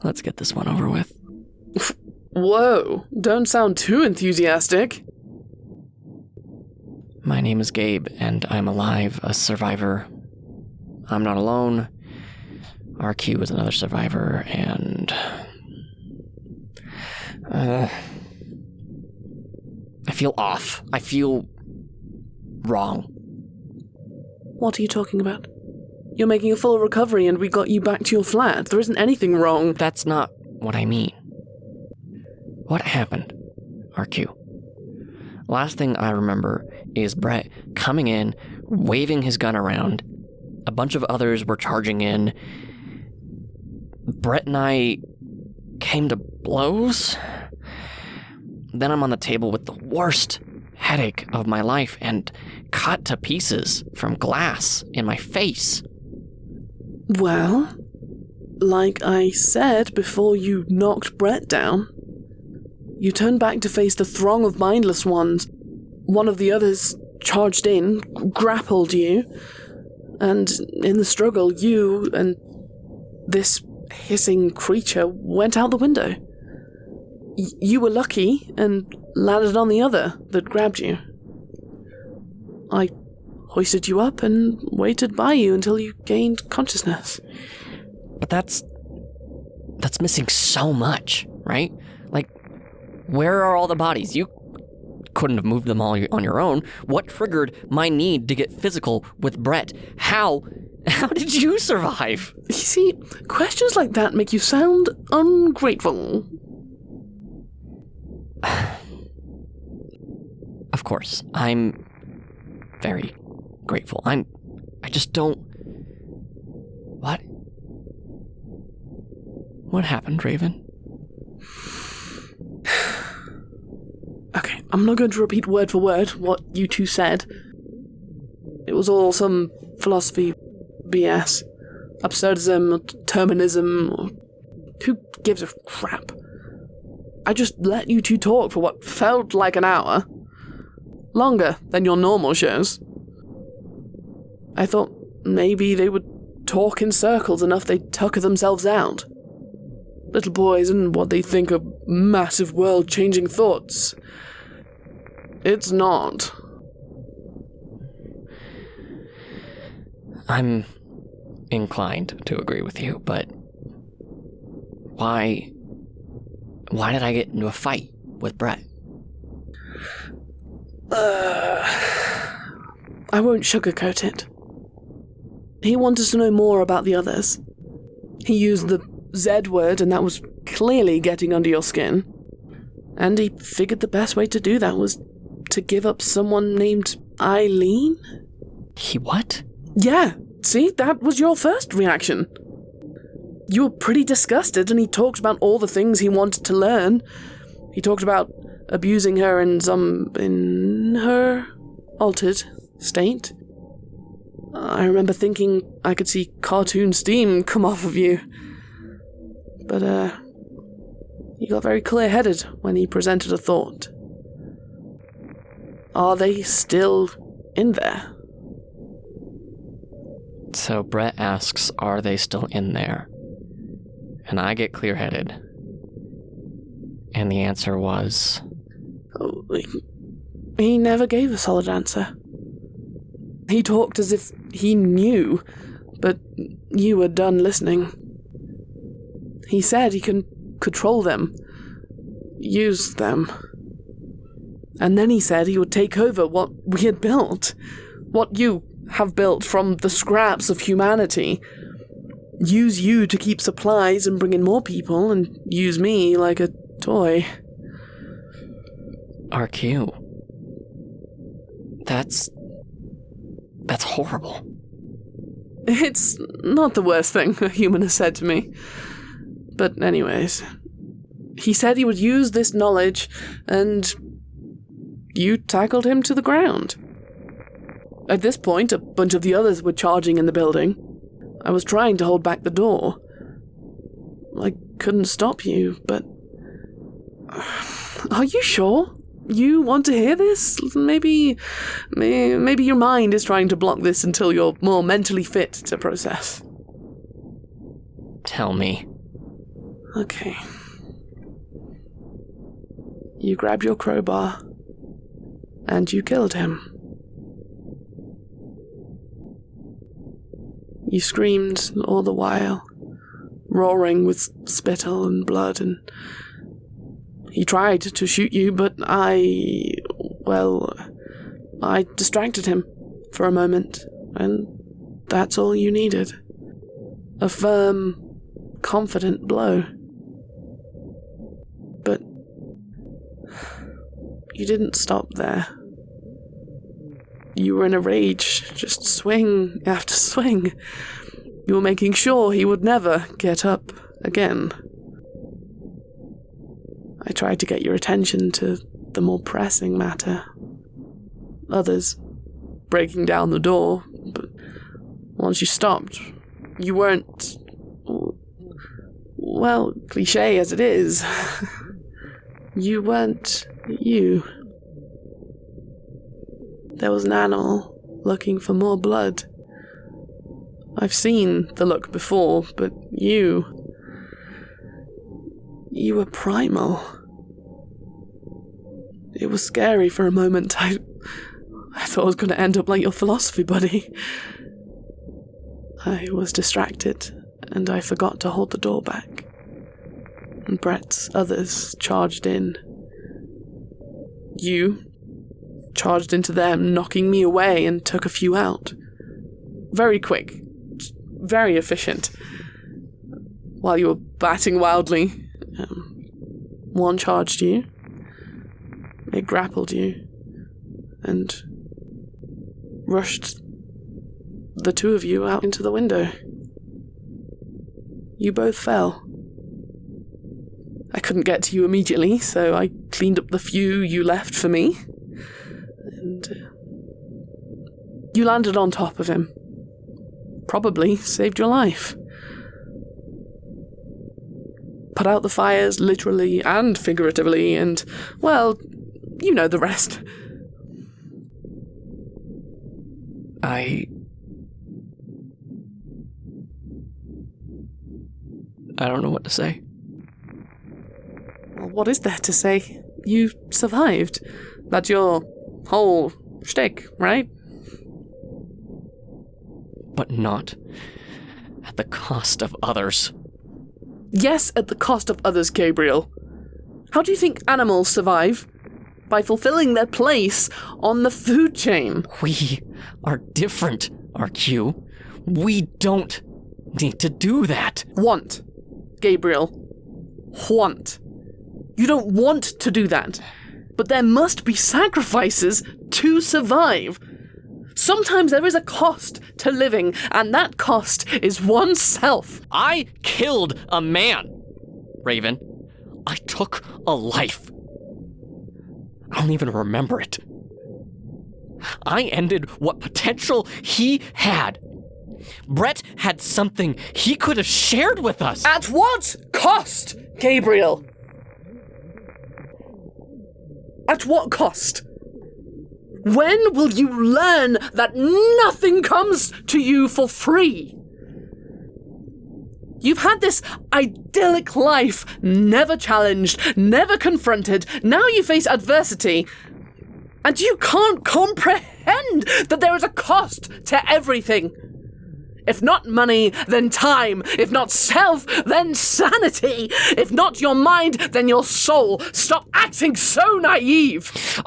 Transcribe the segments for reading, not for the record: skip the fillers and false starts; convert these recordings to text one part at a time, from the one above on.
Let's get this one over with. Whoa, don't sound too enthusiastic. My name is Gabe, and I'm alive, a survivor. I'm not alone. RQ is another survivor, and... I feel off. I feel... wrong. What are you talking about? You're making a full recovery and we got you back to your flat. There isn't anything wrong. That's not what I mean. What happened, RQ? Last thing I remember is Brett coming in, waving his gun around. A bunch of others were charging in. Brett and I came to blows. Then I'm on the table with the worst headache of my life and cut to pieces from glass in my face. Well, like I said before you knocked Brett down, you turned back to face the throng of mindless ones. One of the others charged in, grappled you, and in the struggle, you and this hissing creature went out the window. You were lucky and landed on the other that grabbed you. I hoisted you up and waited by you until you gained consciousness. But that's missing so much, right? Like, where are all the bodies? You couldn't have moved them all on your own. What triggered my need to get physical with Brett? How did you survive? You see, questions like that make you sound ungrateful. Of course, I'm very grateful. I just don't... What happened, Raven? Okay, I'm not going to repeat word for word what you two said. It was all some philosophy BS. Absurdism, determinism. Who gives a crap? I just let you two talk for what felt like an hour. Longer than your normal shows. I thought maybe they would talk in circles enough they'd tucker themselves out. Little boys and what they think are massive world-changing thoughts. It's not. I'm inclined to agree with you, but why did I get into a fight with Brett? I won't sugarcoat it. He wanted to know more about the others. He used the Z word, and that was clearly getting under your skin. And he figured the best way to do that was to give up someone named Eileen? He what? Yeah, see, that was your first reaction. You were pretty disgusted, and he talked about all the things he wanted to learn. He talked about abusing her in her altered state. I remember thinking I could see cartoon steam come off of you. But, he got very clear-headed when he presented a thought. Are they still in there? So Brett asks, are they still in there? And I get clear-headed. And the answer was... Oh, he never gave a solid answer. He talked as if he knew, but you were done listening. He said he can control them, use them. And then he said he would take over what we had built, what you have built from the scraps of humanity. Use you to keep supplies and bring in more people, and use me like a toy. RQ. That's horrible. It's not the worst thing a human has said to me. But anyways, he said he would use this knowledge, and you tackled him to the ground. At this point, a bunch of the others were charging in the building. I was trying to hold back the door. I couldn't stop you, but... Are you sure? You want to hear this? Maybe your mind is trying to block this until you're more mentally fit to process. Tell me. Okay. You grabbed your crowbar, and you killed him. You screamed all the while, roaring with spittle and blood, and he tried to shoot you, but I distracted him for a moment, and that's all you needed. A firm, confident blow. But you didn't stop there. You were in a rage, just swing after swing. You were making sure he would never get up again. I tried to get your attention to the more pressing matter. Others breaking down the door, but once you stopped, you weren't... Well, cliché as it is, you weren't you. There was an animal looking for more blood. I've seen the look before, but you were primal. It was scary for a moment. I thought I was going to end up like your philosophy buddy. I was distracted, and I forgot to hold the door back. And Brett's others charged in. You charged into them, knocking me away, and took a few out. Very quick. Very efficient. While you were batting wildly, one charged you. It grappled you. And rushed the two of you out into the window. You both fell. I couldn't get to you immediately, so I cleaned up the few you left for me. And you landed on top of him. Probably saved your life. Put out the fires literally and figuratively, and, well, you know the rest. I don't know what to say. Well, what is there to say? You survived. That's your whole shtick, right? But not at the cost of others. Yes, at the cost of others, Gabriel. How do you think animals survive? By fulfilling their place on the food chain. We are different, RQ. We don't need to do that. Want, Gabriel. Want. You don't want to do that. But there must be sacrifices to survive. Sometimes there is a cost to living, and that cost is oneself. I killed a man, Raven. I took a life. I don't even remember it. I ended what potential he had. Brett had something he could have shared with us. At what cost, Gabriel? At what cost? When will you learn that nothing comes to you for free? You've had this idyllic life, never challenged, never confronted. Now you face adversity, and you can't comprehend that there is a cost to everything. If not money, then time. If not self, then sanity. If not your mind, then your soul. Stop acting so naive.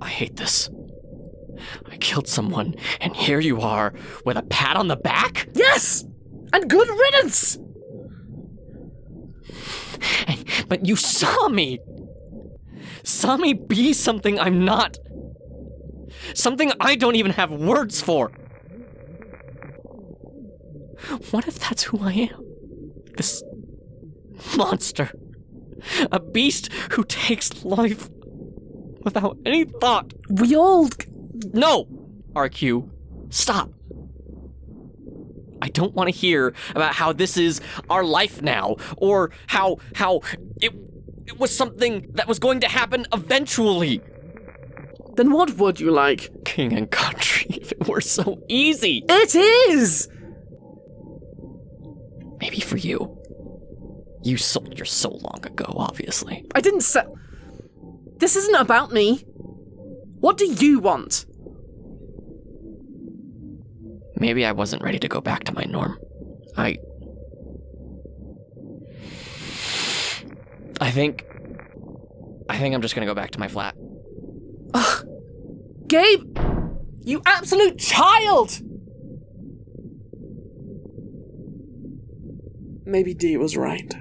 I hate this. I killed someone, and here you are, with a pat on the back? Yes! And good riddance! But you saw me! Saw me be something I'm not. Something I don't even have words for. What if that's who I am? This monster. A beast who takes life without any thought. We all... No! RQ, stop. I don't want to hear about how this is our life now, or how it was something that was going to happen eventually. Then what would you like? King and country, if it were so easy. It is! Maybe for you. You sold your soul long ago, obviously. I didn't say... This isn't about me. What do you want? Maybe I wasn't ready to go back to my norm. I think I'm just gonna go back to my flat. Ugh. Gabe! You absolute child! Maybe Dee was right.